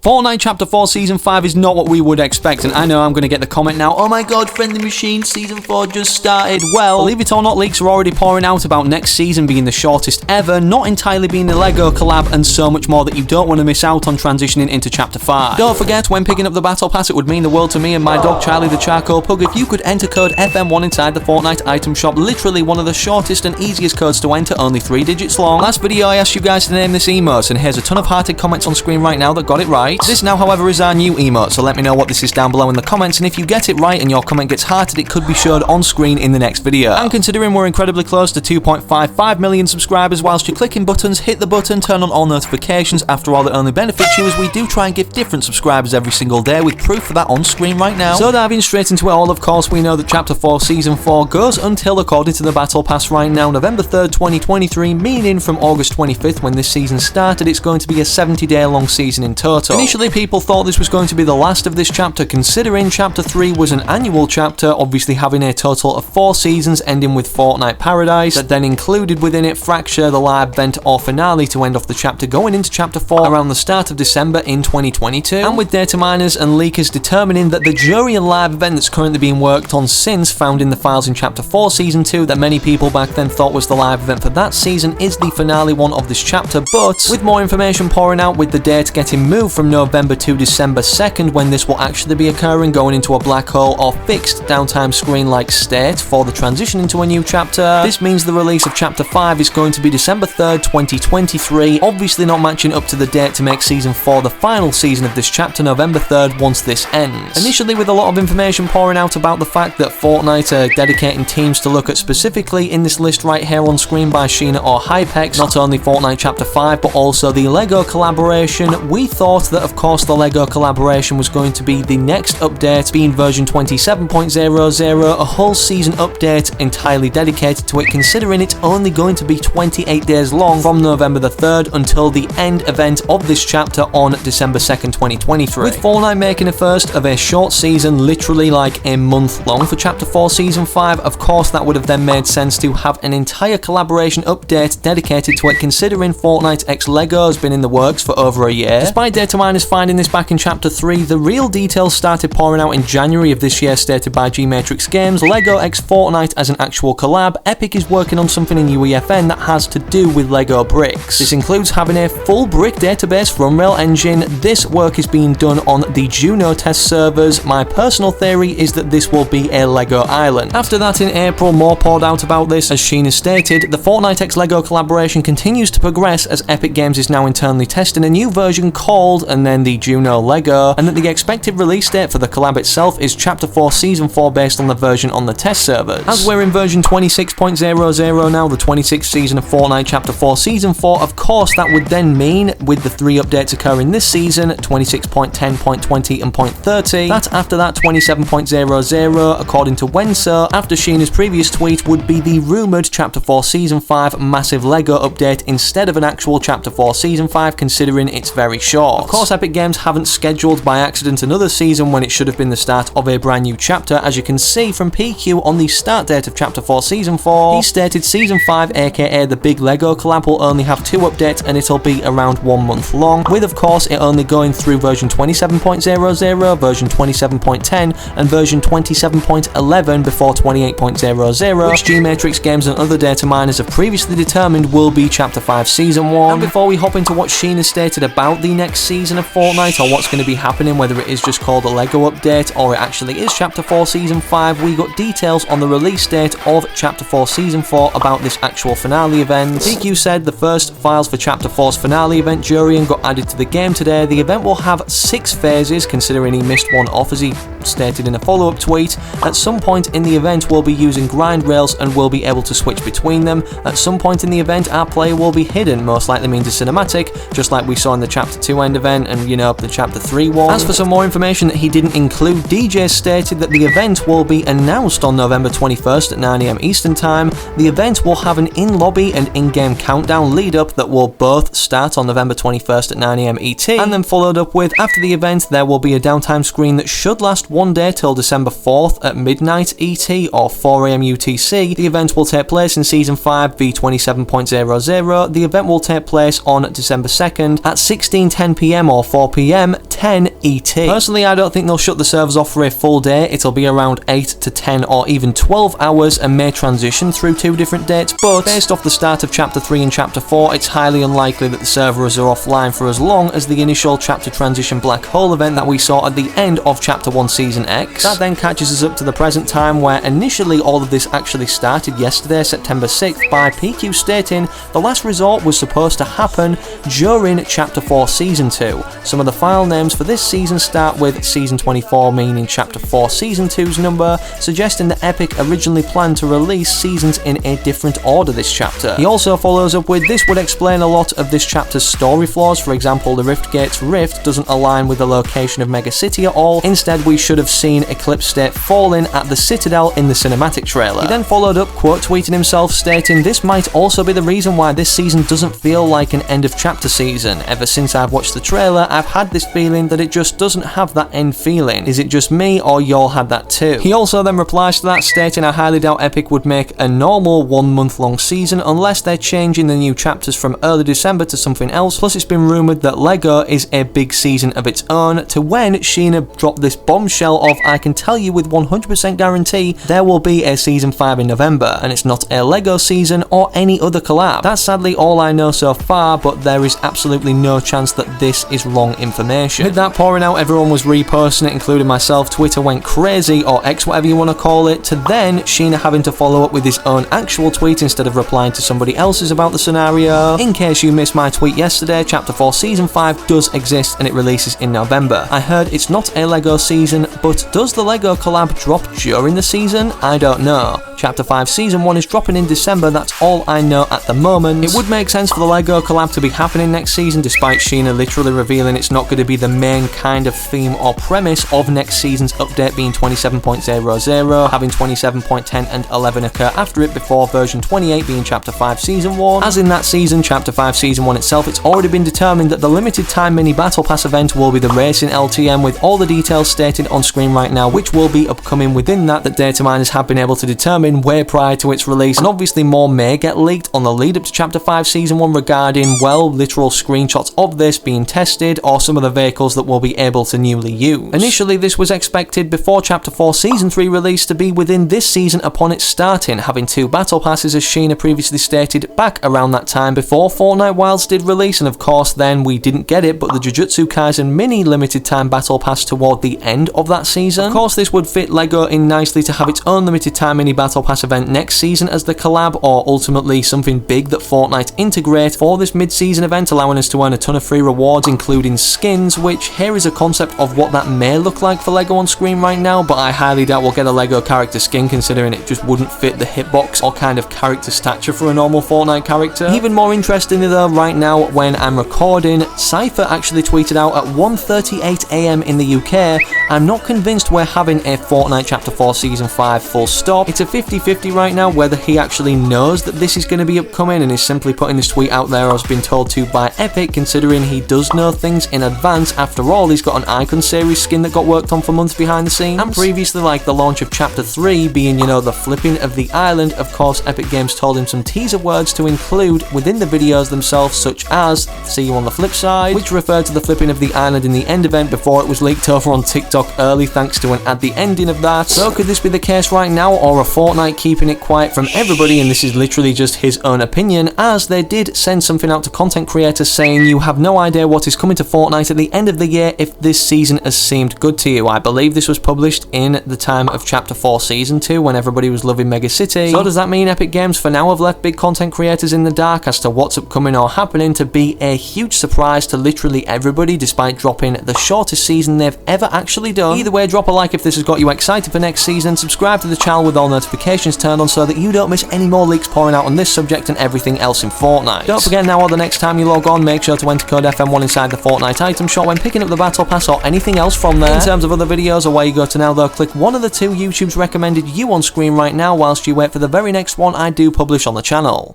Fortnite Chapter 4 Season 5 is not what we would expect, and I know I'm going to get the comment now, oh my god, Friendly Machine Season 4 just started. Well, believe it or not, leaks are already pouring out about next season being the shortest ever, not entirely being the LEGO collab, and so much more that you don't want to miss out on transitioning into Chapter 5. Don't forget, when picking up the Battle Pass, it would mean the world to me and my dog Charlie the Charcoal Pug if you could enter code FM1 inside the Fortnite item shop, literally one of the shortest and easiest codes to enter, only 3 digits long. Last video I asked you guys to name this emote, and here's a ton of hearted comments on screen right now that got it right. This now, however, is our new emote, so let me know what this is down below in the comments, and if you get it right and your comment gets hearted, it could be showed on screen in the next video. And considering we're incredibly close to 2.55 million subscribers, whilst you're clicking buttons, hit the button, turn on all notifications. After all, it only benefits you, as we do try and give different subscribers every single day, with proof of that on screen right now. So diving straight into it all, of course, we know that Chapter 4 Season 4 goes until, according to the Battle Pass right now, November 3rd, 2023, meaning from August 25th when this season started, it's going to be a 70-day long season in total. Initially, people thought this was going to be the last of this chapter, considering Chapter 3 was an annual chapter, obviously having a total of 4 seasons ending with Fortnite Paradise, that then included within it Fracture, the live event or finale to end off the chapter, going into Chapter 4 around the start of December in 2022, and with data miners and leakers determining that the jury and live event that's currently being worked on since found in the files in Chapter 4 Season 2 that many people back then thought was the live event for that season is the finale one of this chapter, but with more information pouring out, with the date getting moved from November to December 2nd when this will actually be occurring, going into a black hole or fixed downtime screen-like state for the transition into a new chapter. This means the release of Chapter 5 is going to be December 3rd, 2023, obviously not matching up to the date to make Season 4 the final season of this chapter, November 3rd, once this ends. Initially, with a lot of information pouring out about the fact that Fortnite are dedicating teams to look at specifically in this list right here on screen by Sheena or Hypex, not only Fortnite Chapter 5 but also the LEGO collaboration, we thought that of course the LEGO collaboration was going to be the next update, being version 27.00, a whole season update entirely dedicated to it, considering it's only going to be 28 days long from November the 3rd until the end event of this chapter on December 2nd, 2023. With Fortnite making a first of a short season, literally like a month long for Chapter 4 Season 5, of course that would have then made sense to have an entire collaboration update dedicated to it, considering Fortnite x LEGO has been in the works for over a year. Despite data miners finding this back in Chapter 3, the real details started pouring out in January of this year, stated by G-Matrix Games, LEGO x Fortnite as an actual collab. Epic is working on something in UEFN that has to do with LEGO bricks. This includes having a full brick database for Unreal Engine. This work is being done on the Juno test servers. My personal theory is that this will be a LEGO island. After that, in April, more poured out about this. As Sheena stated, the Fortnite x LEGO collaboration continues to progress as Epic Games is now internally testing a new version called, and then the Juno LEGO, and that the expected release date for the collab itself is Chapter 4 Season 4 based on the version on the test servers. As we're in version 26.00 now, the 26th season of Fortnite Chapter 4 Season 4, of course that would then mean, with the 3 updates occurring this season, 26.10, 0.20 and 0.30, that after that 27.00, according to Wenso, after Sheena's previous tweet, would be the rumoured Chapter 4 Season 5 massive LEGO update instead of an actual Chapter 4 Season 5, considering it's very short. Of course, Epic Games haven't scheduled by accident another season when it should have been the start of a brand new chapter. As you can see from PQ on the start date of Chapter 4 Season 4, he stated Season 5 aka the big LEGO collab will only have 2 updates and it'll be around 1 month long, with of course it only going through version 27.00, version 27.10 and version 27.11 before 28.00, which G-Matrix Games and other data miners have previously determined will be Chapter 5 Season 1. And before we hop into what Sheena stated about the next season of Fortnite, or what's going to be happening, whether it is just called a LEGO update or it actually is Chapter 4 Season 5, we got details on the release date of Chapter 4 Season 4 about this actual finale event. PQ said the first files for Chapter 4's finale event Jurian got added to the game today. The event will have 6 phases, considering he missed one off, as he stated in a follow-up tweet. At some point in the event we'll be using grind rails and we'll be able to switch between them. At some point in the event our player will be hidden, most likely means a cinematic, just like we saw in the Chapter 2 end event and, you know, the Chapter 3 one. As for some more information that he didn't include, DJ stated that the event will be announced on November 21st at 9 AM Eastern Time. The event will have an in-lobby and in-game countdown lead-up that will both start on November 21st at 9 AM ET, and then followed up with, after the event there will be a downtime screen that should last 1 day till December 4th at midnight ET or 4 AM UTC. The event will take place in Season 5 v27.00. The event will take place on December 2nd at 16:10 PM or or 4 PM 10 ET. Personally, I don't think they'll shut the servers off for a full day. It'll be around 8 to 10 or even 12 hours and may transition through 2 different dates, but based off the start of Chapter 3 and Chapter 4, it's highly unlikely that the servers are offline for as long as the initial chapter transition black hole event that we saw at the end of Chapter 1 Season X. That then catches us up to the present time, where initially all of this actually started yesterday, September 6th, by PQ stating the last resort was supposed to happen during Chapter 4 Season 2. Some of the file names for this season start with Season 24, meaning Chapter 4 Season 2's number, suggesting that Epic originally planned to release seasons in a different order this chapter. He also follows up with, this would explain a lot of this chapter's story flaws. For example, the Rift Gate's rift doesn't align with the location of Mega City at all. Instead, we should have seen Eclipse State falling at the Citadel in the cinematic trailer. He then followed up, quote tweeting himself, stating, this might also be the reason why this season doesn't feel like an end of chapter season. Ever since I've watched the trailer, I've had this feeling that it just doesn't have that end feeling. Is it just me, or y'all had that too? He also then replies to that, stating, I highly doubt Epic would make a normal 1 month long season unless they're changing the new chapters from early December to something else. Plus, it's been rumored that LEGO is a big season of its own, to when Sheena dropped this bombshell of, I can tell you with 100% guarantee there will be a Season 5 in November, and it's not a LEGO season or any other collab. That's sadly all I know so far, but there is absolutely no chance that this is wrong information. With that pouring out, everyone was reposting it, including myself. Twitter went crazy, or X, whatever you want to call it, to then Sheena having to follow up with his own actual tweet instead of replying to somebody else's about the scenario. In case you missed my tweet yesterday, Chapter 4 Season 5 does exist and it releases in November. I heard it's not a LEGO season, but does the LEGO collab drop during the season? I don't know. Chapter 5 Season 1 is dropping in December, that's all I know at the moment. It would make sense for the LEGO collab to be happening next season, despite Sheena literally revealing it's not going to be the main kind of theme or premise of next season's update being 27.00, having 27.10 and 11 occur after it before version 28 being Chapter 5 Season 1. As in that season, Chapter 5 Season 1 itself, it's already been determined that the limited time mini battle pass event will be the racing LTM, with all the details stated on screen right now, which will be upcoming within that data miners have been able to determine way prior to its release, and obviously more may get leaked on the lead up to Chapter 5 Season 1 regarding, well, literal screenshots of this being tested or some of the vehicles that we'll be able to newly use. Initially, this was expected before Chapter 4 Season 3 release to be within this season upon its starting, having 2 battle passes as Sheena previously stated back around that time before Fortnite Wilds did release, and of course then we didn't get it, but the Jujutsu Kaisen mini limited time battle pass toward the end of that season. Of course, this would fit LEGO in nicely to have its own limited time mini battle pass event next season as the collab, or ultimately something big that Fortnite integrate for this mid-season event, allowing us to earn a ton of free rewards including skins, which here is a concept of what that may look like for LEGO on screen right now, but I highly doubt we'll get a LEGO character skin, considering it just wouldn't fit the hitbox or kind of character stature for a normal Fortnite character. Even more interestingly though, right now when I'm recording, Cypher actually tweeted out at 1:38 AM in the UK, I'm not convinced we're having a Fortnite Chapter 4 Season 5 full stop. It's a 50-50 right now whether he actually knows that this is going to be upcoming and is simply putting this tweet out there or has been told to by Epic, considering he does know things in advance. After all, he's got an Icon series skin that got worked on for months behind the scenes, and previously, like the launch of Chapter 3 being, you know, the flipping of the island, of course Epic Games told him some teaser words to include within the videos themselves, such as "see you on the flip side," which referred to the flipping of the island in the end event before it was leaked over on TikTok early thanks to an ad the ending of that. So could this be the case right now, or are Fortnite keeping it quiet from everybody and this is literally just his own opinion, as they did send something out to content creators saying you have no idea what is coming to Fortnite at the end of the year if this season has seemed good to you. I believe this was published in the time of Chapter 4 Season 2 when everybody was loving Mega City. So does that mean Epic Games for now have left big content creators in the dark as to what's upcoming or happening, to be a huge surprise to literally everybody despite dropping the shortest season they've ever actually done? Either way, drop a like if this has got you excited for next season, subscribe to the channel with all notifications turned on so that you don't miss any more leaks pouring out on this subject and everything else in Fortnite. Don't forget now, or the next time you log on, make sure to enter code FM1 inside the Fortnite item shop when picking up the battle pass or anything else from there. In terms of other videos or where you go to now though, click one of the 2 YouTubes recommended you on screen right now whilst you wait for the very next one I do publish on the channel.